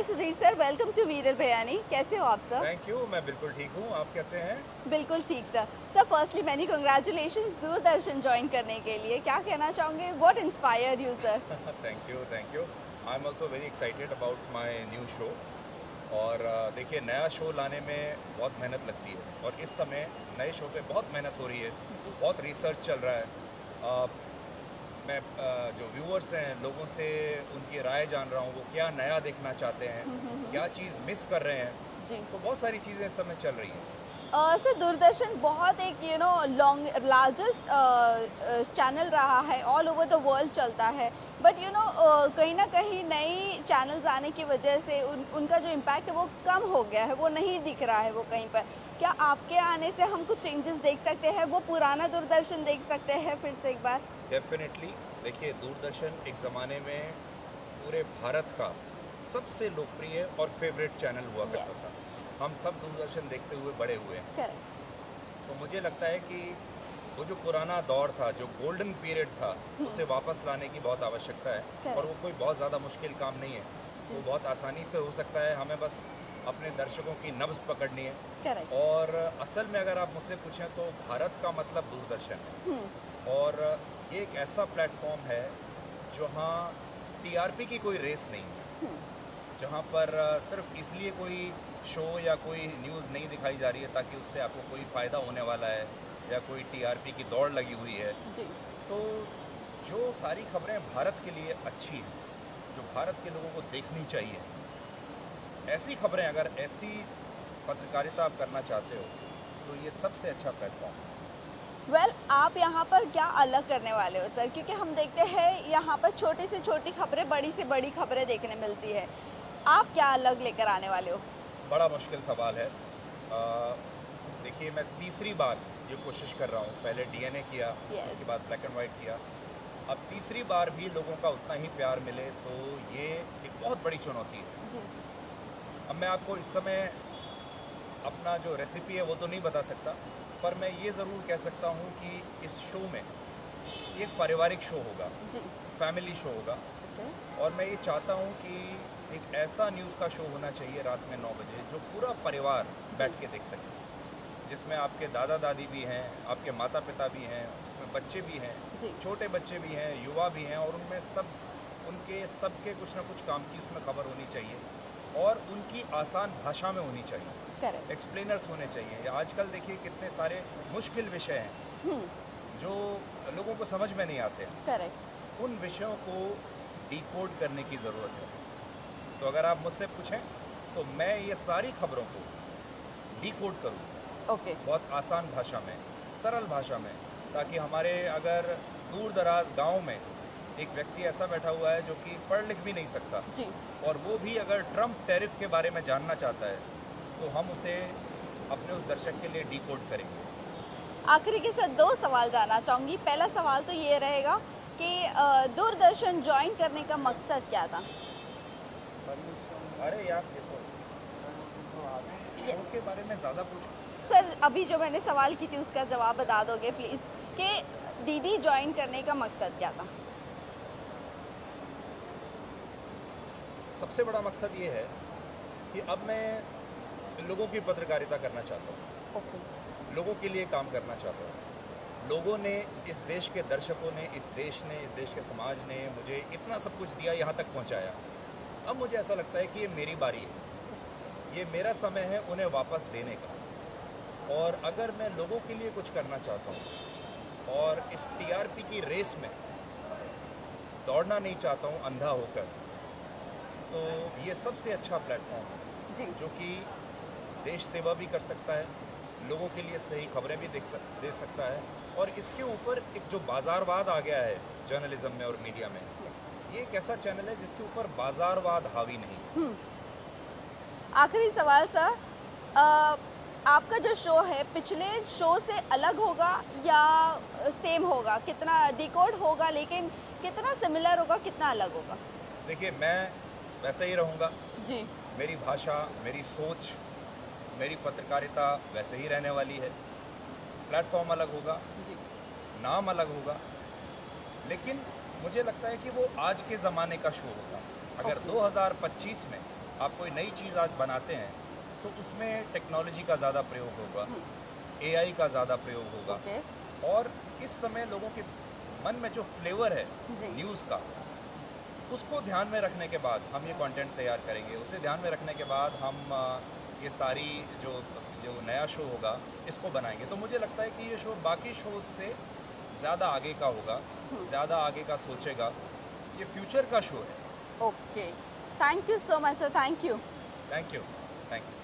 Sudhir sir, welcome to वीरल बयानी। कैसे हो आप सर? Thank you. मैं बिल्कुल ठीक हूँ। आप कैसे हैं? बिल्कुल ठीक sir. Sir firstly many congratulations Doordarshan join करने के लिए। क्या कहना चाहोगे? What inspired you sir? Thank you, thank you. I am also very excited about my new show. और देखिए, नया शो लाने में बहुत मेहनत लगती है और इस समय नए शो पे बहुत मेहनत हो रही है, जी। बहुत रिसर्च चल रहा है। अ, मैं जो व्यूअर्स हैं, लोगों से उनकी राय जान रहा हूँ, वो क्या नया देखना चाहते हैं, हम्म। क्या चीज़ मिस कर रहे हैं। जी। तो बहुत सारी चीज़ें इस समय चल रही हैं। सर दूरदर्शन बहुत एक लॉन्ग लार्जेस्ट चैनल रहा है, ऑल ओवर द वर्ल्ड चलता है। बट कहीं ना कहीं नई चैनल्स आने की वजह से उनका जो इम्पैक्ट है वो कम हो गया है, वो नहीं दिख रहा है वो कहीं पर। क्या आपके आने से हम कुछ चेंजेस देख सकते हैं? वो पुराना दूरदर्शन देख सकते हैं फिर से एक बार? डेफिनेटली। देखिए, दूरदर्शन एक ज़माने में पूरे भारत का सबसे लोकप्रिय और फेवरेट चैनल हुआ करता यस। था। हम सब दूरदर्शन देखते हुए बड़े हुए हैं। करेक्ट। तो मुझे लगता है कि वो जो पुराना दौर था, जो गोल्डन पीरियड था, उसे वापस लाने की बहुत आवश्यकता है। और वो करेक्ट। कोई बहुत ज़्यादा मुश्किल काम नहीं है। जी। वो बहुत आसानी से हो सकता है। हमें बस अपने दर्शकों की नब्ज़ पकड़नी है। करेक्ट। और असल में अगर आप मुझसे पूछें तो भारत का मतलब दूरदर्शन है। हम्म। और ये एक ऐसा प्लेटफ़ॉर्म है जहाँ टीआरपी की कोई रेस नहीं है। हम्म। जहाँ पर सिर्फ़ इसलिए कोई शो या कोई न्यूज़ नहीं दिखाई जा रही है ताकि उससे आपको कोई फ़ायदा होने वाला है या कोई टीआरपी की दौड़ लगी हुई है। जी। तो जो सारी खबरें भारत के लिए अच्छी हैं, जो भारत के लोगों को देखनी चाहिए, ऐसी खबरें, अगर ऐसी पत्रकारिता आप करना चाहते हो, तो ये सबसे अच्छा प्लेटफ़ॉर्म है। आप यहाँ पर क्या अलग करने वाले हो सर? क्योंकि हम देखते हैं यहाँ पर छोटी से छोटी खबरें, बड़ी से बड़ी खबरें देखने मिलती है। आप क्या अलग लेकर आने वाले हो? बड़ा मुश्किल सवाल है। देखिए, मैं तीसरी बार ये कोशिश कर रहा हूँ। पहले डीएनए किया, यस। उसके बाद ब्लैक एंड वाइट किया। अब तीसरी बार भी लोगों का उतना ही प्यार मिले, तो ये एक बहुत बड़ी चुनौती है। जी। अब मैं आपको इस समय अपना जो रेसिपी है वो तो नहीं बता सकता, पर मैं ये ज़रूर कह सकता हूँ कि इस शो में ये एक पारिवारिक शो होगा, जी। फैमिली शो होगा। ओके। और मैं ये चाहता हूँ कि एक ऐसा न्यूज़ का शो होना चाहिए रात में 9 बजे, जो पूरा परिवार जी। बैठ के देख सके। जिसमें आपके दादा-दादी भी हैं, आपके माता-पिता भी हैं, जिसमें बच्चे भी हैं, जी। छोटे बच्चे भी हैं, युवा भी हैं, और उनमें उनके सबके कुछ ना कुछ काम की उसमें खबर होनी चाहिए और उनकी आसान भाषा में होनी चाहिए। करेक्ट। एक्सप्लेनर्स होने चाहिए। आजकल देखिए कितने सारे मुश्किल विषय हैं हम्म। जो लोगों को समझ में नहीं आते हैं। करेक्ट। उन विषयों को डिकोड करने की ज़रूरत है। तो अगर आप मुझसे पूछें तो मैं ये सारी खबरों को डिकोड करूँ, ओके। बहुत आसान भाषा में, सरल भाषा में, ताकि हमारे अगर दूर-दराज गाँव में एक व्यक्ति ऐसा बैठा हुआ है जो कि पढ़ लिख भी नहीं सकता, जी। और वो भी अगर ट्रम्प टैरिफ के बारे में जानना चाहता है, तो हम उसे अपने उस दर्शक के लिए डिकोड करेंगे। आखिरी के साथ दो सवाल जानना चाहूँगी। पहला सवाल तो ये रहेगा कि दूरदर्शन ज्वाइन करने का मकसद क्या था? अरे यार, देखो, ये- शो के बारे में ज़्यादा पूछ। सर अभी जो मैंने सवाल की थी उसका जवाब बता दोगे प्लीज़, कि डीडी ज्वाइन करने का मकसद क्या था? सबसे बड़ा मकसद ये है कि अब मैं लोगों की पत्रकारिता करना चाहता हूँ, ओके। लोगों के लिए काम करना चाहता हूँ। लोगों ने, इस देश के दर्शकों ने, इस देश के समाज ने मुझे इतना सब कुछ दिया, यहाँ तक पहुँचाया। अब मुझे ऐसा लगता है कि ये मेरी बारी है, ये मेरा समय है उन्हें वापस देने का। और अगर मैं लोगों के लिए कुछ करना चाहता हूँ और इस टीआरपी की रेस में दौड़ना नहीं चाहता हूँ अंधा होकर, तो ये सबसे अच्छा प्लेटफॉर्म है जी। जो कि देश सेवा भी कर सकता है, लोगों के लिए सही खबरें भी दे सकता है। और इसके ऊपर एक जो बाज़ारवाद आ गया है जर्नलिज्म में और मीडिया में, ये एक ऐसा चैनल है जिसके ऊपर बाज़ारवाद हावी नहीं है। हम्म। आखिरी सवाल सर, अ, आपका जो शो है पिछले शो से अलग होगा या सेम होगा? कितना डिकोड होगा, लेकिन कितना सिमिलर होगा, कितना अलग होगा? देखिए, मैं वैसे ही रहूँगा। जी। मेरी भाषा, मेरी सोच, मेरी पत्रकारिता वैसे ही रहने वाली है। प्लेटफॉर्म अलग होगा, जी। नाम अलग होगा, लेकिन मुझे लगता है कि वो आज के ज़माने का शो होगा। अगर ओके। 2025 में आप कोई नई चीज़ आज बनाते हैं तो उसमें टेक्नोलॉजी का ज़्यादा प्रयोग होगा, एआई का ज़्यादा प्रयोग होगा। ओके और इस समय लोगों के मन में जो फ्लेवर है जी न्यूज़ का, उसको ध्यान में रखने के बाद हम ये कंटेंट तैयार करेंगे। उसे ध्यान में रखने के बाद हम ये सारी जो जो नया शो होगा इसको बनाएंगे। तो मुझे लगता है कि ये शो बाकी शोज़ से ज़्यादा आगे का होगा, ज़्यादा आगे का सोचेगा। ये फ्यूचर का शो है। Okay thank you so much sir thank you thank you, thank you.